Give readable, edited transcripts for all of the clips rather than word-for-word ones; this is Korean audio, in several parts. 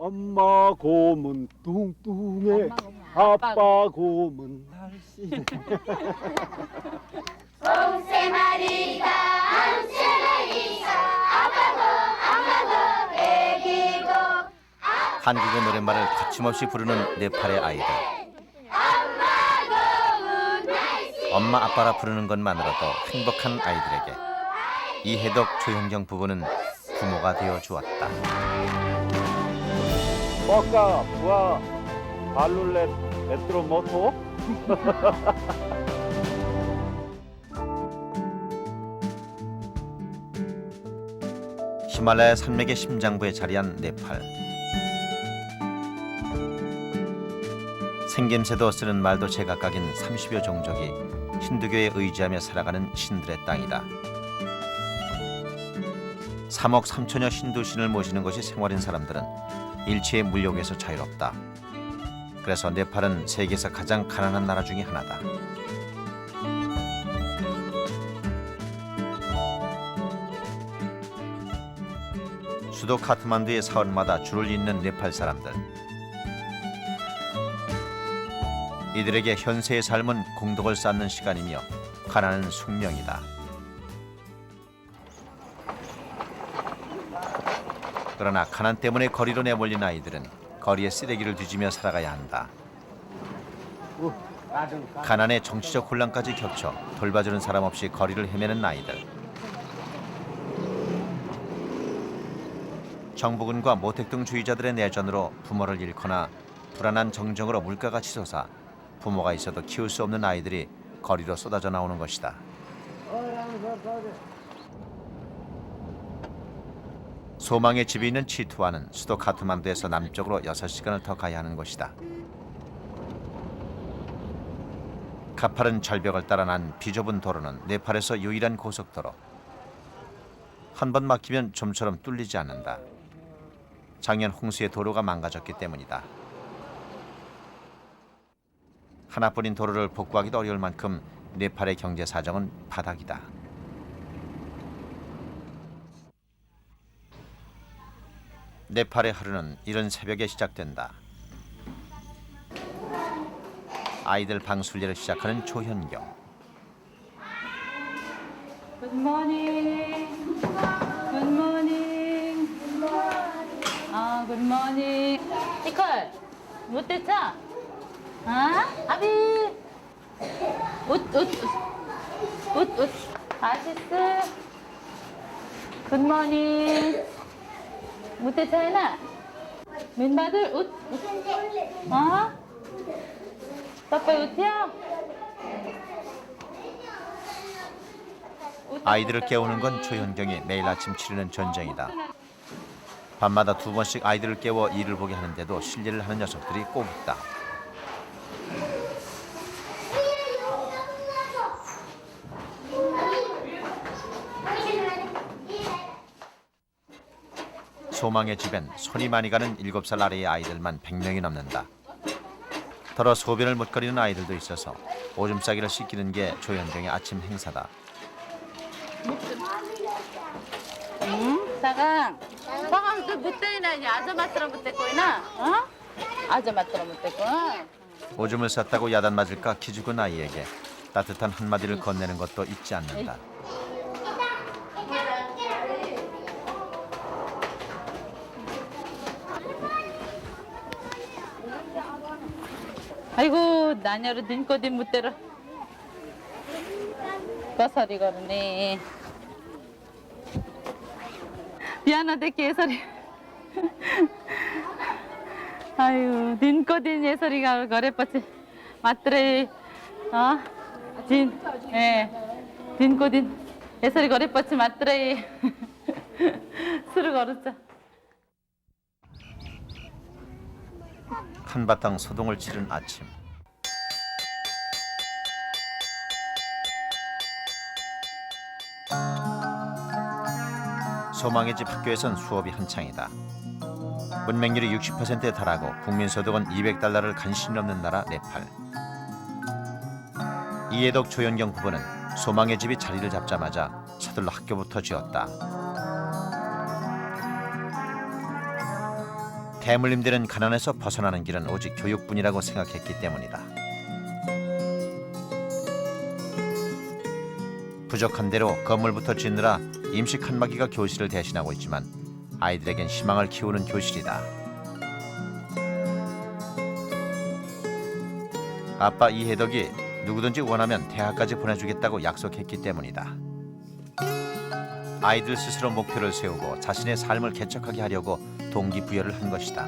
엄마 곰은 뚱뚱해, 아빠 곰은 날씬해. 곰세 마리가 암세 마리가 아빠고 애기고 한국의 노랫말을 거침없이 부르는 네팔의 아이들. 엄마 아빠라 부르는 것만으로도 행복한 아이들에게 이해덕 조현경 부부는 부모가 되어 주었다. Poca, tua, 발룰렛, 에트로모토. 히말라야 산맥의 심장부에 자리한 네팔. 생김새도 쓰는 말도 제각각인 30여 종족이 힌두교에 의지하며 살아가는 신들의 땅이다. 3억 3천여 힌두신을 모시는 것이 생활인 사람들은 일체의 물욕에서 자유롭다. 그래서 네팔은 세계에서 가장 가난한 나라 중에 하나다. 수도 카트만두의 사원마다 줄을 잇는 네팔 사람들. 이들에게 현세의 삶은 공덕을 쌓는 시간이며 가난은 숙명이다. 그러나 가난 때문에 거리로 내몰린 아이들은 거리에 쓰레기를 뒤지며 살아가야 한다. 가난에 정치적 혼란까지 겹쳐 돌봐주는 사람 없이 거리를 헤매는 아이들. 정부군과 모택 등 주의자들의 내전으로 부모를 잃거나 불안한 정정으로 물가가 치솟아 부모가 있어도 키울 수 없는 아이들이 거리로 쏟아져 나오는 것이다. 소망의 집이 있는 치투아는 수도 카트만두에서 남쪽으로 6시간을 더 가야 하는 곳이다. 가파른 절벽을 따라 난 비좁은 도로는 네팔에서 유일한 고속도로. 한 번 막히면 좀처럼 뚫리지 않는다. 작년 홍수에 도로가 망가졌기 때문이다. 하나뿐인 도로를 복구하기도 어려울 만큼 네팔의 경제 사정은 바닥이다. 네팔의 하루는 이른 새벽에 시작된다. 아이들 방술례를 시작하는 조현경. 굿모닝. 굿모닝. 아, 굿모닝. 니콜, 못 됐죠? 아? 아비. 옷. 아시스. 굿모닝. 못 됐죠, 해나? 맨바들 옷. 어? 빠빠 옷이야? 아이들을 깨우는 건 조현경이 매일 아침 치르는 전쟁이다. 밤마다 2번씩 아이들을 깨워 일을 보게 하는데도 실례를 하는 녀석들이 꼭 있다. 소망의 집엔 손이 많이 가는 7살 아래의 아이들만 100명이 넘는다. 더러 소변을 못거리는 아이들도 있어서 오줌 싸기를 씻기는 게 조현경의 아침 행사다. 사강 그 못되나 이제 아저마트로 못되고이나 어? 아저마트로 못되고 오줌을 쌌다고 야단 맞을까 기죽은 아이에게 따뜻한 한마디를 건네는 것도 잊지 않는다. 아이고 나녀로 닌꼬디 못대로 거설이 거르네. 미안하대 개소리. 아유 닌꼬딘 예소리가 거래뻗지 맞더래. 닌꼬딘 예소리 거래뻗지 맞더래. 술을 거르자. 한바탕 소동을 치른 아침. 소망의 집 학교에선 수업이 한창이다. 문맹률이 60%에 달하고 국민소득은 200달러를 간신히 넘는 나라 네팔. 이해덕 조현경 부부는 소망의 집이 자리를 잡자마자 서둘러 학교부터 지었다. 대물림들은 가난에서 벗어나는 길은 오직 교육뿐이라고 생각했기 때문이다. 부족한 대로 건물부터 짓느라 임시 칸막이가 교실을 대신하고 있지만 아이들에겐 희망을 키우는 교실이다. 아빠 이해덕이 누구든지 원하면 대학까지 보내주겠다고 약속했기 때문이다. 아이들 스스로 목표를 세우고 자신의 삶을 개척하게 하려고 동기부여를 한 것이다.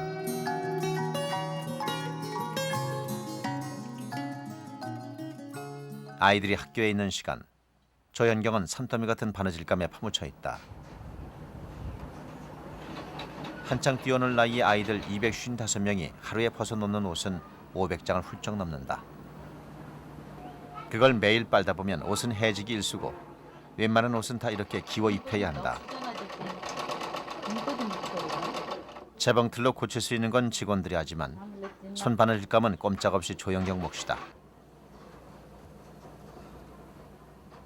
아이들이 학교에 있는 시간, 조현경은 산더미 같은 바느질감에 파묻혀 있다. 한창 뛰어놀 나이의 아이들 255명이 하루에 벗어놓는 옷은 500장을 훌쩍 넘는다. 그걸 매일 빨다 보면 옷은 해지기 일쑤고 웬만한 옷은 다 이렇게 기워 입혀야 한다. 재봉틀로 고칠 수 있는 건 직원들이 하지만 손바느질감은 꼼짝없이 조현경 몫이다.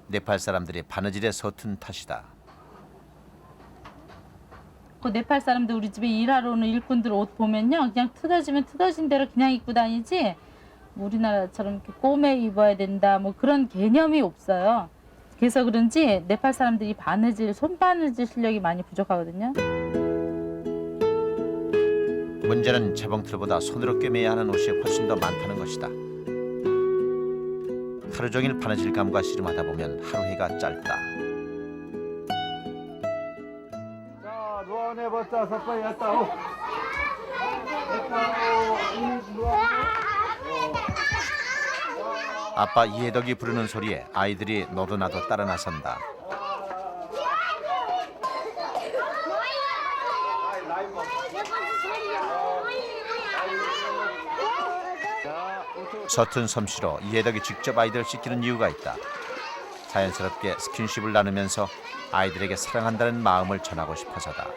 네팔 사람들이 바느질에 서툰 탓이다. 그 네팔 사람들 우리 집에 일하러 오는 일꾼들 옷 보면요, 그냥 뜯어지면 뜯어진 대로 그냥 입고 다니지 우리나라처럼 이렇게 꼬매 입어야 된다 뭐 그런 개념이 없어요. 그래서 그런지 네팔 사람들이 바느질, 손바느질 실력이 많이 부족하거든요. 문제는 재봉틀보다 손으로 꿰매야 하는 옷이 훨씬 더 많다는 것이다. 하루 종일 바느질감과 씨름하다 보면 하루 해가 짧다. 자, 누워내봤자 섭빨리 했다고. 아빠 이해덕이 부르는 소리에 아이들이 너도 나도 따라 나선다. 서툰 솜씨로 이해덕이 직접 아이들을 씻기는 이유가 있다. 자연스럽게 스킨십을 나누면서 아이들에게 사랑한다는 마음을 전하고 싶어서다.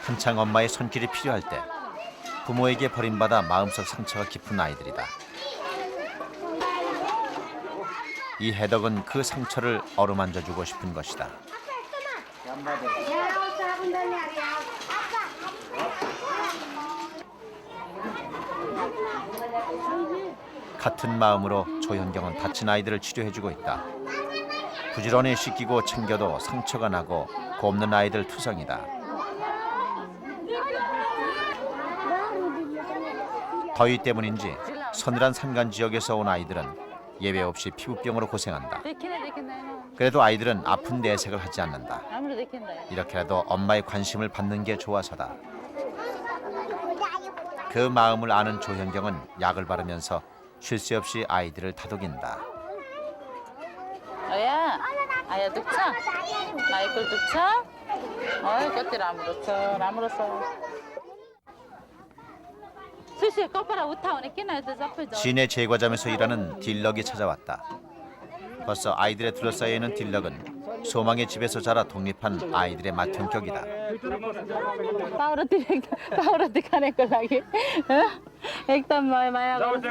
한창 엄마의 손길이 필요할 때 부모에게 버림받아 마음속 상처가 깊은 아이들이다. 이해덕은 그 상처를 어루만져주고 싶은 것이다. 같은 마음으로 조현경은 다친 아이들을 치료해주고 있다. 부지런히 씻기고 챙겨도 상처가 나고 곱는 아이들 투성이다. 더위 때문인지 서늘한 산간 지역에서 온 아이들은 예외 없이 피부병으로 고생한다. 그래도 아이들은 아픈 내색을 하지 않는다. 이렇게라도 엄마의 관심을 받는 게 좋아서다. 그 마음을 아는 조현경은 약을 바르면서 쉴 새 없이 아이들을 다독인다. 아야 득차? 마이클 득차? 어이 것들 아무렇어. 수시 꺼봐라 우타오네 끼나에서 잡혀져. 시내 제과점에서 일하는 딜럭이 찾아왔다. 벌써 아이들에 둘러싸여 있는 딜럭은 소망의 집에서 자라 독립한 아이들의 맏형격이다. पाउरती खानेको लागि एकदम माया गर्छ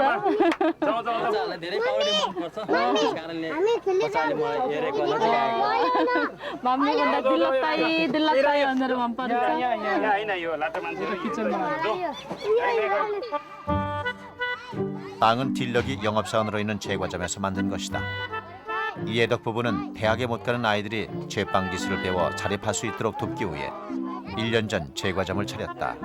धेरै पाउडी मनपर्छ त्यस कारणले कसैले मलाई हेरेको नजिक मम्मीभन्दा दिल्लताई भनेर मन पर्छ 빵은 딜럭이 영업사원으로 있는 제과점에서 만든 것이다. 이해덕 부부는 대학에 못 가는 아이들이 제빵 기술을 배워 자립할 수 있도록 돕기 위해 1년 전 제과점을 차렸다.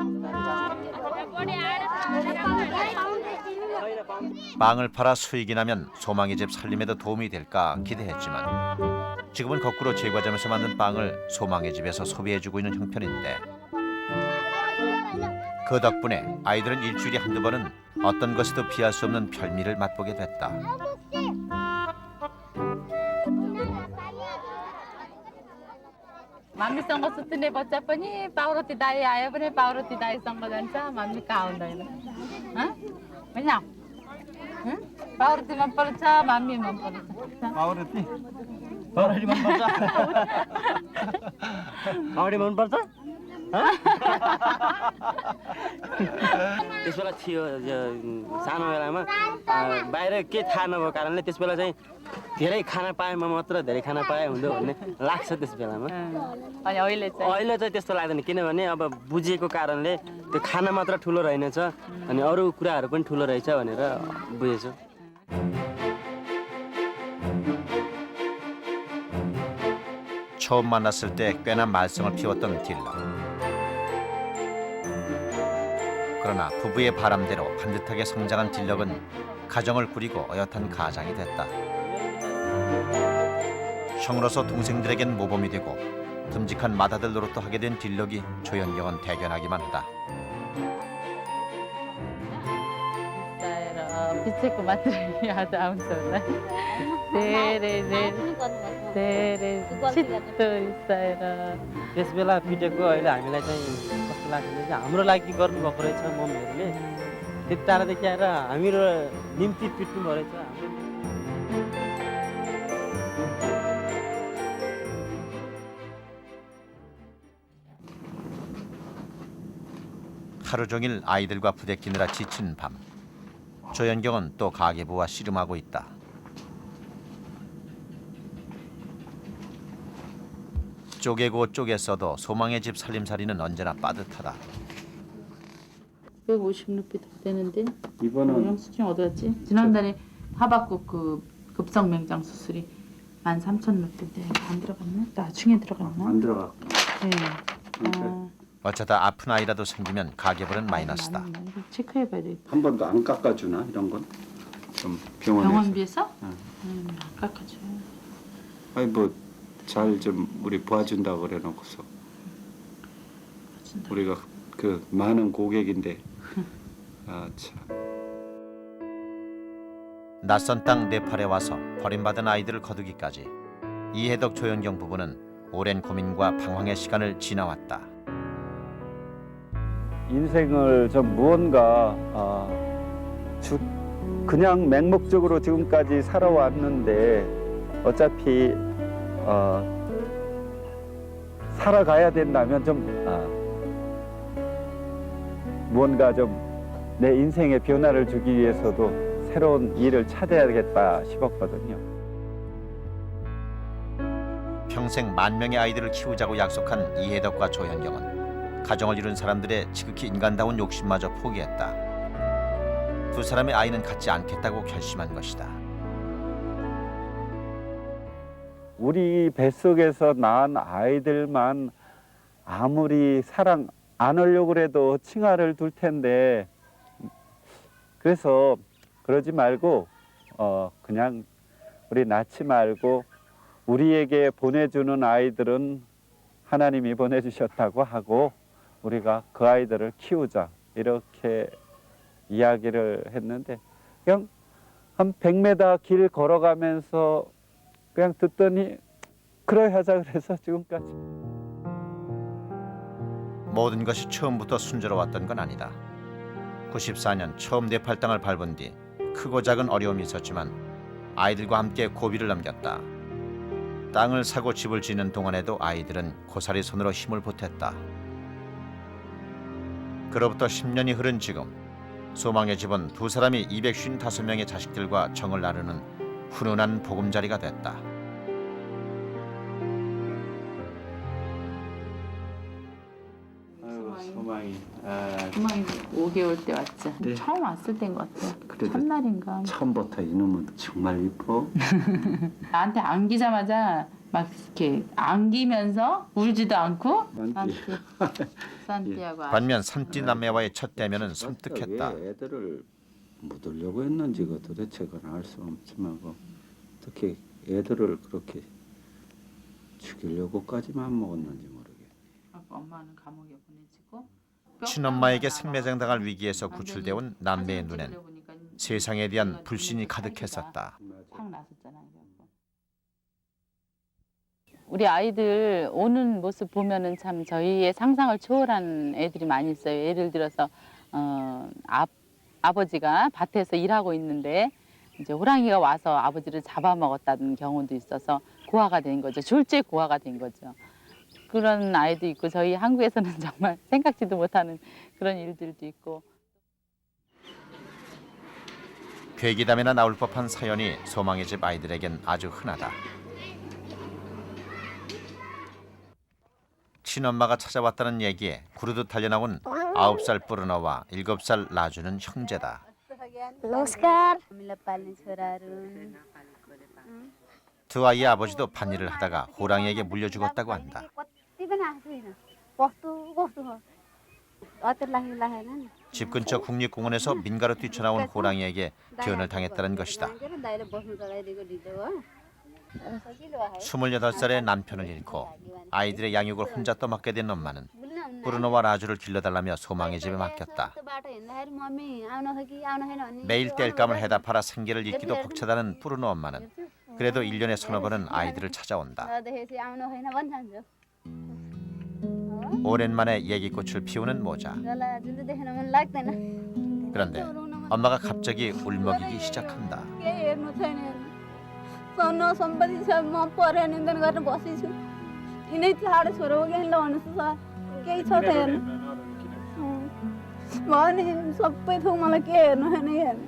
빵을 팔아 수익이 나면 소망의 집 살림에도 도움이 될까 기대했지만 지금은 거꾸로 제과점에서 만든 빵을 소망의 집에서 소비해주고 있는 형편인데 그 덕분에 아이들은 일주일에 한두 번은 어떤 것에도 피할 수 없는 별미를 맛보게 됐다. मम्मीसँग सुत्ने बच्चा पनि पाउरोती दाई आयो भने पाउरोती दाईसँग जान्छ मम्मी कहाँ आउँदैन होइन पाउरोती मन पर्छ मम्मी मन पर्छ पाउडी मनपर्छ त्यस बेला थियो सानो बेलामा बाहिर के थाहा नभएको कारणले त्यस बेला चाहिँ धेरै खाना पाएँ म मात्र धेरै खाना पाएँ हुँदो भन्ने लाग्छ त्यस बेलामा। अनि अहिले चाहिँ अहिले चाहिँ त्यस्तो लाग्दैन किनभने अब बुझेको कारणले त्यो खाना मात्र ठुलो रहेनछ अनि अरू कुराहरू पनि ठुलो रहेछ भनेर बुझेछु। 처음 만났을 때 꽤나 말썽을 피웠던 딜러. 그러나 부부의 바람대로 반듯하게 성장한 딜럭은 가정을 꾸리고 어엿한 가장이 됐다. 형으로서 동생들에겐 모범이 되고 듬직한 맏아들 노릇도 하게 된 딜럭이 조연경은 대견하기만 하다. 빛의 꼬마들이 아주 아무튼 네네 시도 있어요. त्यस बेला पिटेको अहिले हामीलाई चाहिँ कस्तो लाग्छ भने चाहिँ हाम्रो लागि गर्नुभएको रहेछ मम्मीहरूले त्यति टाढादेखि आएर हामीहरू निम्ति पिट्नुभएको रहेछ। 하루 종일 아이들과 부대끼느라 지친 밤. 조연경은 또 가계부와 씨름하고 있다. 쪼개고 쪼개 써도 소망의 집 살림살이는 언제나 빠듯하다. 150루피 더 되는데 이번은 영수증 어디 갔지? 지난달에 하박국 그 급성 맹장 수술이 13,000루피인데 안 들어갔나? 나중에 들어갔나? 안 들어갔고. 네. 어쩌다 아픈 아이라도 생기면 가계부는 마이너스다. 이거 체크해봐야 돼. 한 번도 안 깎아주나 이런 건? 좀 병원에서. 병원비에서? 응. 깎아줘. 아니 뭐 잘 좀 우리 봐준다고 그래놓고서 우리가 그 많은 고객인데 아 참. 낯선 땅 네팔에 와서 버림받은 아이들을 거두기까지 이해덕 조연경 부부는 오랜 고민과 방황의 시간을 지나왔다. 인생을 좀 무언가 그냥 맹목적으로 지금까지 살아왔는데 어차피 살아가야 된다면 좀 무언가 좀 내 인생에 변화를 주기 위해서도 새로운 일을 찾아야겠다 싶었거든요. 평생 10,000명의 아이들을 키우자고 약속한 이해덕과 조연경은 가정을 이룬 사람들의 지극히 인간다운 욕심마저 포기했다. 두 사람의 아이는 갖지 않겠다고 결심한 것이다. 우리 뱃속에서 낳은 아이들만 아무리 사랑 안 하려고 해도 칭알을 둘 텐데 그래서 그러지 말고 그냥 우리 낳지 말고 우리에게 보내주는 아이들은 하나님이 보내주셨다고 하고 우리가 그 아이들을 키우자 이렇게 이야기를 했는데 그냥 한 100m 길 걸어가면서 그냥 듣더니 그래 하자 그래서 지금까지. 모든 것이 처음부터 순조로웠던 건 아니다. 94년 처음 네팔 땅을 밟은 뒤 크고 작은 어려움이 있었지만 아이들과 함께 고비를 넘겼다. 땅을 사고 집을 짓는 동안에도 아이들은 고사리 손으로 힘을 보탰다. 그로부터 10년이 흐른 지금 소망의 집은 두 사람이 255명의 자식들과 정을 나누는 훈훈한 보금자리가 됐다. 소망이. 소망이 5개월 때 왔죠. 네. 처음 왔을 때인 것 같아요. 그래도 첫날인가. 처음부터 이놈은 정말 이뻐. 나한테 안기자마자 막 이렇게 안기면서 울지도 않고 산띠하고 반면 산띠 남매와의 첫 대면은 섬뜩했다. 왜 애들을 묻으려고 했는지가 도대체 그건 알 수 없지만 어떻게 애들을 그렇게 죽이려고까지만 먹었는지 모르겠네. 엄마는 감옥에 보내지고 친엄마에게 생매장당할 위기에서 구출되온 남매의 눈엔 세상에 대한 불신이 가득했었다. 팍 나섰잖아요. 우리 아이들 오는 모습 보면은 참 저희의 상상을 초월한 애들이 많이 있어요. 예를 들어서 아버지가 밭에서 일하고 있는데 이제 호랑이가 와서 아버지를 잡아먹었다는 경우도 있어서 고아가 된 거죠. 졸제 고아가 된 거죠. 그런 아이도 있고 저희 한국에서는 정말 생각지도 못하는 그런 일들도 있고. 괴기담에나 나올 법한 사연이 소망의 집 아이들에겐 아주 흔하다. 친엄마가 찾아왔다는 얘기에 구르듯 달려나온 9살 뿌르너와 7살 라주는 형제다. नमस्कार 두 아이의 아버지도 밭일을 하다가 호랑이에게 물려 죽었다고 한다. 집 근처 국립공원에서 민가로 뛰쳐나온 호랑이에게 변을 당했다는 것이다. 28살의 남편을 잃고 아이들의 양육을 혼자 떠맡게 된 엄마는 브루노와 라주를 길러달라며 소망의 집에 맡겼다. 매일 땔감을 해다 팔아 생계를 잇기도 벅차다는 브루노 엄마는 그래도 1년에 서너 번은 아이들을 찾아온다. 오랜만에 얘기꽃을 피우는 모자. 그런데 엄마가 갑자기 울먹이기 시작한다. सम्पत्ति छ म पढाइ निन्दन गरेर बसेछु यिनै चाँडो छोरो हो कि लाउनु छ सर केही छ त हेर्नु भयो नि सबै थोक मलाई के हेर्नु होइन हेर्नु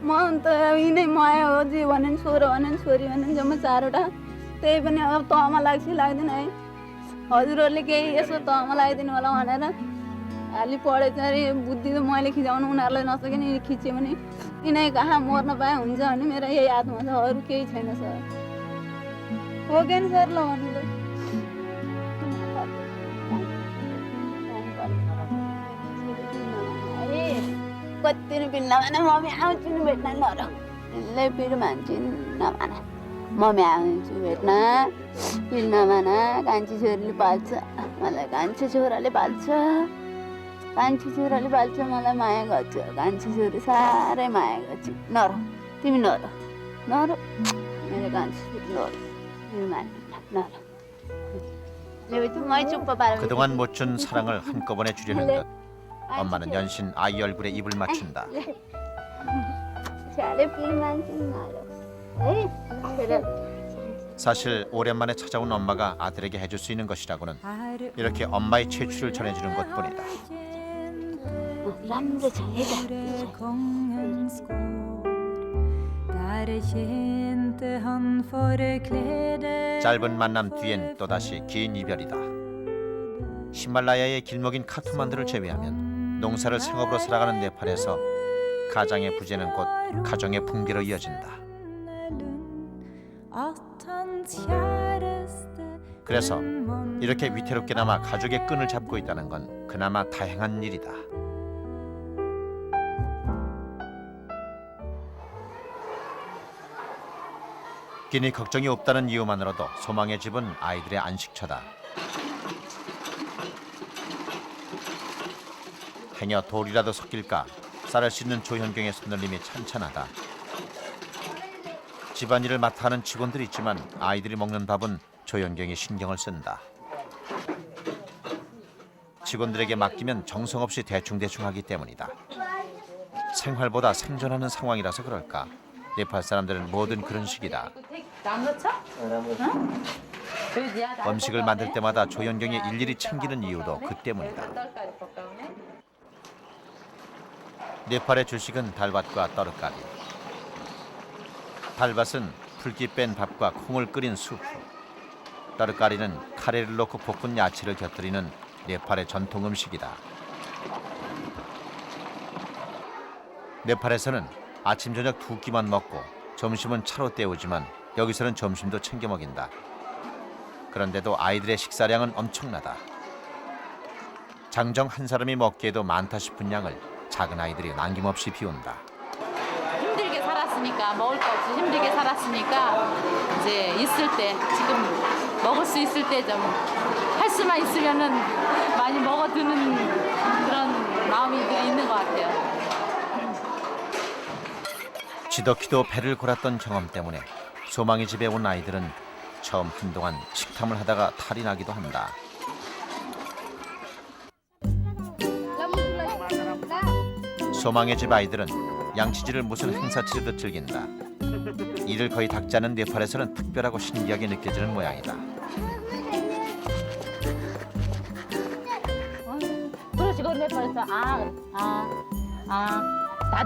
म अन्त यिनै माया हो जे भने नि छोरो भने नि छोरी भने नि जम्मा 4वटा त्यही पनि अब तहमा लाग्छ लाग्दैन है हजुरहरूले केही यसो तहमा लगाइदिनु होला भनेर अलि पढेछ अरे बुद्धि त मैले खिचाउनु उनीहरूलाई नसके नि खिच्यो भने यिनै कहाँ मर्न पाए हुन्छ भने मेरो यही हातमा छ अरू केही छैन सर हो कि नि सर ल भन्नु त कति नि पिल्न भने मम्मी आउँछु नि भेट्न नर यसले पिर मान्छु नभन मम्मी आउँछु भेट्न पिल्न मान कान्छी छोरीले पाल्छ मलाई कान्छी छोराले पाल्छ कान्छी छोराले पाल्छ मलाई माया गर्छ कान्छी छोरी साह्रै माया गर्छ नर तिमी नर नर मेरो कान्छी छोरी नर तिमी मान्नु नर 그동안 못 준 사랑을 한꺼번에 주려는 듯 엄마는 연신 아이 얼굴에 입을 맞춘다. 사실 오랜만에 찾아온 엄마가 아들에게 해줄 수 있는 것이라고는 이렇게 엄마의 채취를 전해주는 것뿐이다. 짧은 만남 뒤엔 또다시 긴 이별이다. 히말라야의 길목인 카트만두를 제외하면 농사를 생업으로 살아가는 네팔에서 가장의 부재는 곧 가정의 붕괴로 이어진다. 그래서 이렇게 위태롭게나마 가족의 끈을 잡고 있다는 건 그나마 다행한 일이다. 끼니 걱정이 없다는 이유만으로도 소망의 집은 아이들의 안식처다. 행여 돌이라도 섞일까 쌀을 씻는 조현경의 손놀림이 찬찬하다. 집안일을 맡아 하는 직원들이 있지만 아이들이 먹는 밥은 조현경이 신경을 쓴다. 직원들에게 맡기면 정성 없이 대충대충 하기 때문이다. 생활보다 생존하는 상황이라서 그럴까 네팔 사람들은 뭐든 그런 식이다. 음식을 만들 때마다 조현경이 일일이 챙기는 이유도 그 때문이다. 네팔의 주식은 달밭과 떠르까리. 달밭은 풀기 뺀 밥과 콩을 끓인 수프. 떠르까리는 카레를 넣고 볶은 야채를 곁들이는 네팔의 전통 음식이다. 네팔에서는 아침 저녁 두 끼만 먹고 점심은 차로 때우지만 여기서는 점심도 챙겨 먹인다. 그런데도 아이들의 식사량은 엄청나다. 장정 한 사람이 먹기에도 많다 싶은 양을 작은 아이들이 남김없이 비운다. 힘들게 살았으니까 먹을 거 없이 힘들게 살았으니까 이제 있을 때 지금 먹을 수 있을 때 좀 할 수만 있으면은 많이 먹어두는 그런 마음이 있는 것 같아요. 지덕히도 배를 골았던 경험 때문에 소망의 집에 온 아이들은 처음 한동안 식탐을 하다가 탈이 나기도 한다. 소망의 집 아이들은 양치질을 무슨 행사 치르듯 즐긴다. 이를 거의 닦지 않은 네팔에서는 특별하고 신기하게 느껴지는 모양이다. नेपाल에서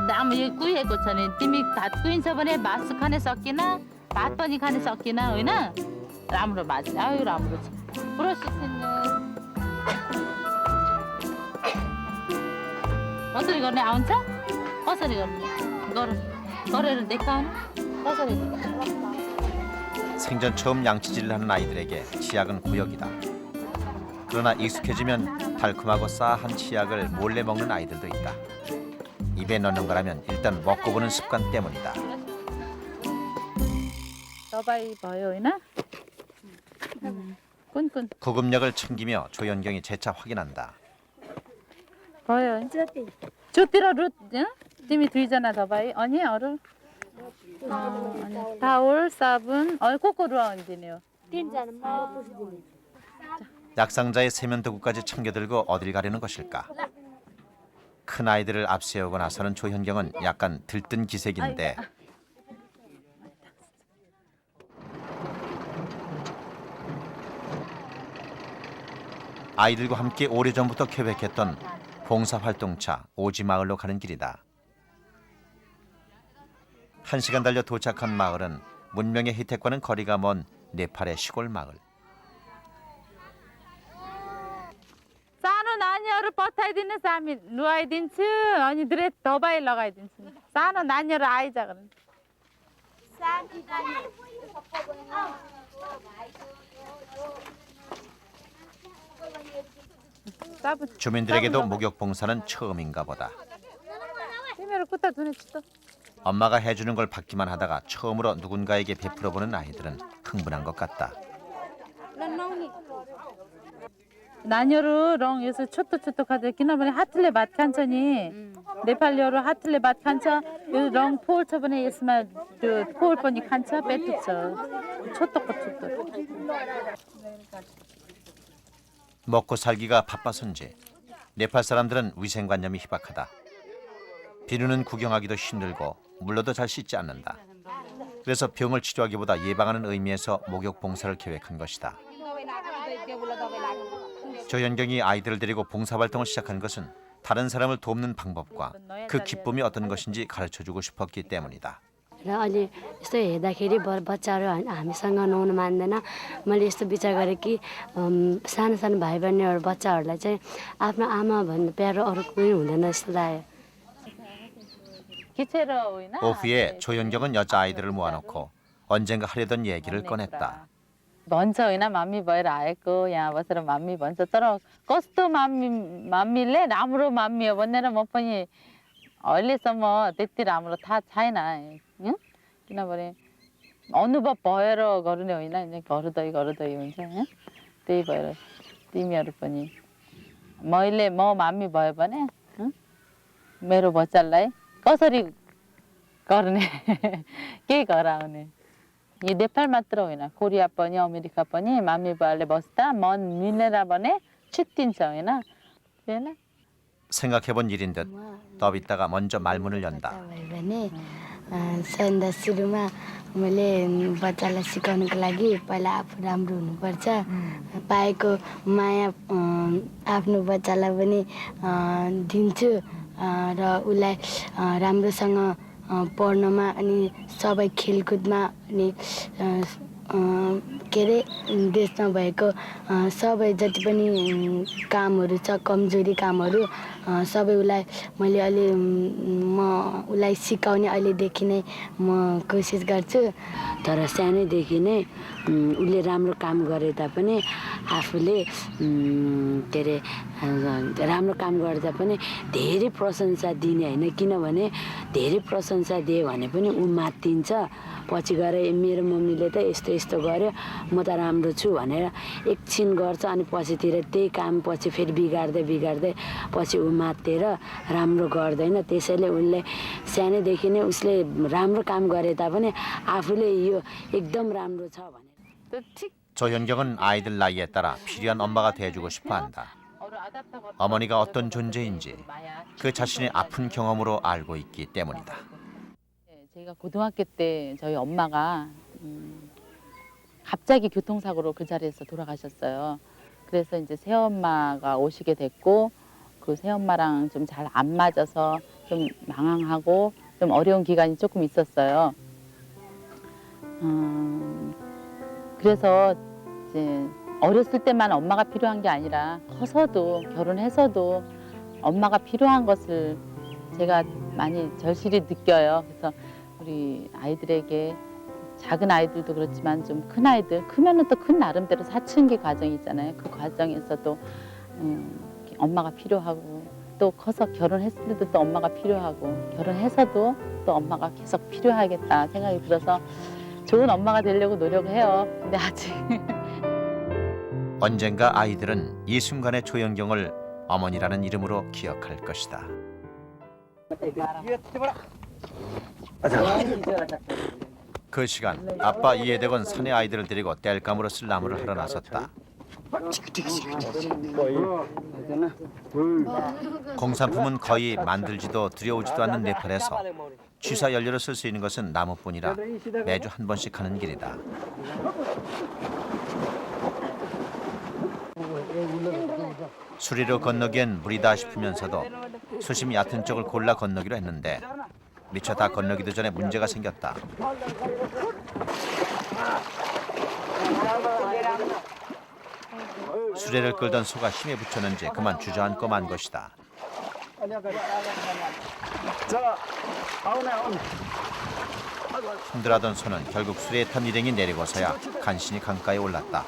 다म यो कुहिएको छ नि तिमी भात कुहिन्छ भने भात खाने सकिन भात पनि खाने सकिन होइन राम्रो भात आयो राम्रो छ पुरो सिक्ने कसरी गर्ने आउँछ कसरी गर्ने गरेर देखाउनु कसरी 생전 처음 양치질을 하는 아이들에게 치약은 구역이다. 그러나 익숙해지면 달콤하고 싸한 치약을 몰래 먹는 아이들도 있다. 입에 넣는 거라면 일단 먹고 보는 습관 때문이다. 더바이 भयो होइन 꾼꾼 구급력을 챙기며 조연경이 재차 확인한다. भयो ज्योति र रुथ तिमी दुईजना 더바이 अनि अरू 타올, 사분, 거꾸로 얹으네요. 약상자의 세면도구까지 챙겨들고 어딜 가려는 것일까? 큰 아이들을 앞세우고 나서는 조현경은 약간 들뜬 기색인데 아이들과 함께 오래전부터 계획했던 봉사활동차 오지마을로 가는 길이다. 1시간 달려 도착한 마을은 문명의 혜택과는 거리가 먼 네팔의 시골 마을. सानो नानीहरू पठाइदिनुहोस् हामी नुहाइदिन्छु अनि ड्रेस दबाई लगाइदिन्छु सानो नानीहरू आइज 주민들에게도 목욕 봉사는 처음인가 보다. तिमीहरू कुत्ता धुने छु 엄마가 해주는 걸 받기만 하다가 처음으로 누군가에게 베풀어보는 아이들은 흥분한 것 같다. नानीहरू रङ यसो छोटो छोटो खाँदै किनभने हातले भात खान्छ नि नेपालीहरू हातले भात खान्छ यो रङ फोहोर छ भने यसमा त्यो फोहोर पनि खान्छ पेटुक्छ छोटोको छोटो 먹고 살기가 바빠서인지 네팔 사람들은 위생관념이 희박하다. 비누는 구경하기도 힘들고 물로도 잘 씻지 않는다. 그래서 병을 치료하기보다 예방하는 의미에서 목욕 봉사를 계획한 것이다. 조연경이 아이들을 데리고 봉사활동을 시작한 것은 다른 사람을 돕는 방법과 그 기쁨이 어떤 것인지 가르쳐주고 싶었기 때문이다. र अहिले यस्तो हेर्दाखेरि बच्चाहरू हामीसँग नुहाउनु मान्दैन मैले यस्तो विचार गरेँ कि सानो सानो भाइ बहिनीहरू बच्चाहरूलाई चाहिँ आफ्नो आमाभन्दा प्यारो अरू कोही हुँदैन जस्तो लाग्यो. 기체로 होइन 오후에 조연경은 여자아이들을 모아놓고 언젠가 하려던 얘기를 꺼냈다. भन्छ होइन मामी भएर आएको यहाँ बसेर मामी भन्छ तर कस्तो मामीले राम्रो मामी हो भनेर म पनि अहिलेसम्म त्यति राम्रो थाहा छैन किनभने अनुभव भएर गर्ने होइन गर्दै हुन्छ त्यही भएर तिमीहरू पनि म मामी भयो भने मेरो बच्चालाई कसरी गर्ने के गराउने यो नेपाल मात्र होइन कोरिया पनि अमेरिका पनि मामी बाले बस्दा मन मिलेर भने छिट्टिन्छ होइन होइन 생각해본 일인 듯 떠있다가 먼저 말문을 연다. भयो भने सबभन्दा सुरुमा मैले बच्चालाई सिकाउनुको लागि पहिला आफू राम्रो हुनुपर्छ पाएको माया आफ्नो बच्चालाई पनि दिन्छु र उसलाई राम्रोसँग पढ्नमा अनि सबै खेलकुदमा अनि के अरे देशमा भएको सबै जति पनि कामहरू छ कमजोरी कामहरू सबै उसलाई मैले अहिले म उसलाई सिकाउने अहिलेदेखि नै म कोसिस गर्छु तर सानैदेखि नै उसले राम्रो काम गरे तापनि आफूले के अरे राम्रो काम गर्दा पनि धेरै प्रशंसा दिने होइन किनभने धेरै प्रशंसा दियो भने पनि ऊ मात्तिन्छ पछि गएर मेरो मम्मीले त यस्तो यस्तो गर्यो म त राम्रो छु भनेर एकछिन गर्छ अनि पछितिर त्यही काम पछि फेरि बिगार्दै पछि ऊ मात्तेर राम्रो गर्दैन त्यसैले उसले सानैदेखि नै उसले राम्रो काम गरे तापनि आफूले यो एकदम राम्रो छ भने 조현경은 아이들 나이에 따라 필요한 엄마가 돼주고 싶어한다. 어머니가 어떤 존재인지 그 자신의 아픈 경험으로 알고 있기 때문이다. 제가 고등학교 때 저희 엄마가 갑자기 교통사고로 그 자리에서 돌아가셨어요. 그래서 이제 새엄마가 오시게 됐고 그 새엄마랑 좀 잘 안 맞아서 좀 망황하고 좀 어려운 기간이 조금 있었어요. 그래서 이제 어렸을 때만 엄마가 필요한 게 아니라 커서도 결혼해서도 엄마가 필요한 것을 제가 많이 절실히 느껴요. 그래서 우리 아이들에게 작은 아이들도 그렇지만 좀 큰 아이들 크면은 또 큰 나름대로 사춘기 과정이 있잖아요. 그 과정에서도 엄마가 필요하고 또 커서 결혼했을 때도 또 엄마가 필요하고 결혼해서도 또 엄마가 계속 필요하겠다 생각이 들어서 좋은 엄마가 되려고 노력해요. 근데 아직 언젠가 아이들은 이 순간의 조영경을 어머니라는 이름으로 기억할 것이다. 그 시간 아빠 이해덕은 산에 아이들을 데리고 땔감으로 쓸 나무를 하러 나섰다. 공산품은 거의 만들지도 들여오지도 않는 네팔에서 취사 연료로 쓸 수 있는 것은 나무뿐이라 매주 한 번씩 하는 길이다. 수리로 건너기엔 무리다 싶으면서도 수심 얕은 쪽을 골라 건너기로 했는데 미처 다 건너기도 전에 문제가 생겼다. 수레를 끌던 소가 힘에 붙였는지 그만 주저앉고 만 것이다. 힘들어하던 소는 결국 수레에 탄 일행이 내리고서야 간신히 강가에 올랐다.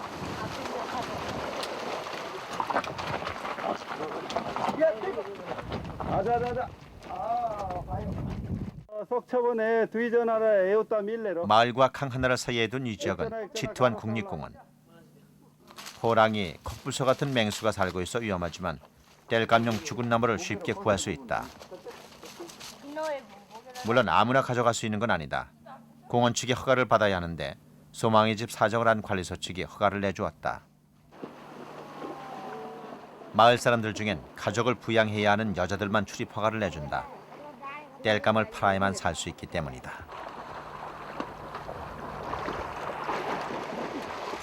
마을과 강 하나를 사이에 둔 이 지역은 치투한 국립공원. 호랑이, 컵불소 같은 맹수가 살고 있어 위험하지만 땔감용 죽은 나무를 쉽게 구할 수 있다. 물론 아무나 가져갈 수 있는 건 아니다. 공원 측의 허가를 받아야 하는데 소망이 집 사정을 한 관리소 측이 허가를 내주었다. 마을 사람들 중엔 가족을 부양해야 하는 여자들만 출입 허가를 내준다. 땔감을 팔아야만 살 수 있기 때문이다.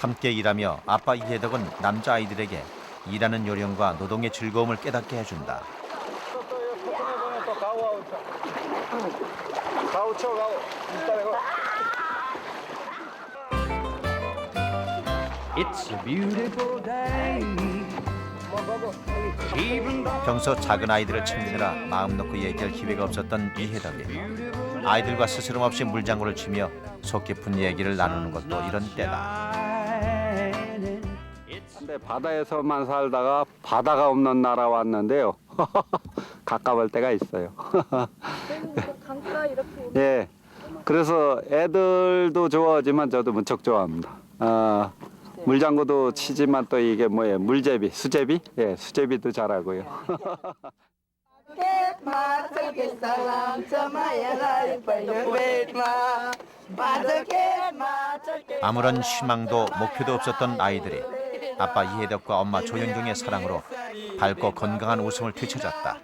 함께 일하며 아빠 이해덕은 남자아이들에게 일하는 요령과 노동의 즐거움을 깨닫게 해준다. 평소 작은 아이들을 챙기느라 마음 놓고 얘기할 기회가 없었던 이해덕이 아이들과 스스럼 없이 물장구를 치며 속 깊은 얘기를 나누는 것도 이런 때다. 근데 바다에서만 살다가 바다가 없는 나라 왔는데요. 가까울 때가 있어요. 예. 그래서 애들도 좋아하지만 저도 무척 좋아합니다. 물장구도 치지만 또 이게 뭐예요? 물제비, 수제비? 예, 수제비도 잘하고요. 아무런 희망도 목표도 없었던 아이들이 아빠 이해덕과 엄마 조영경의 사랑으로 밝고 건강한 웃음을 되찾았다.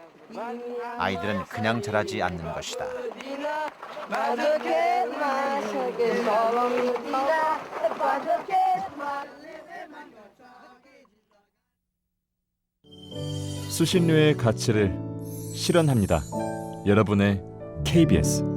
아이들은 그냥 자라지 않는 것이다. 수신료의 가치를 실현합니다. 여러분의 KBS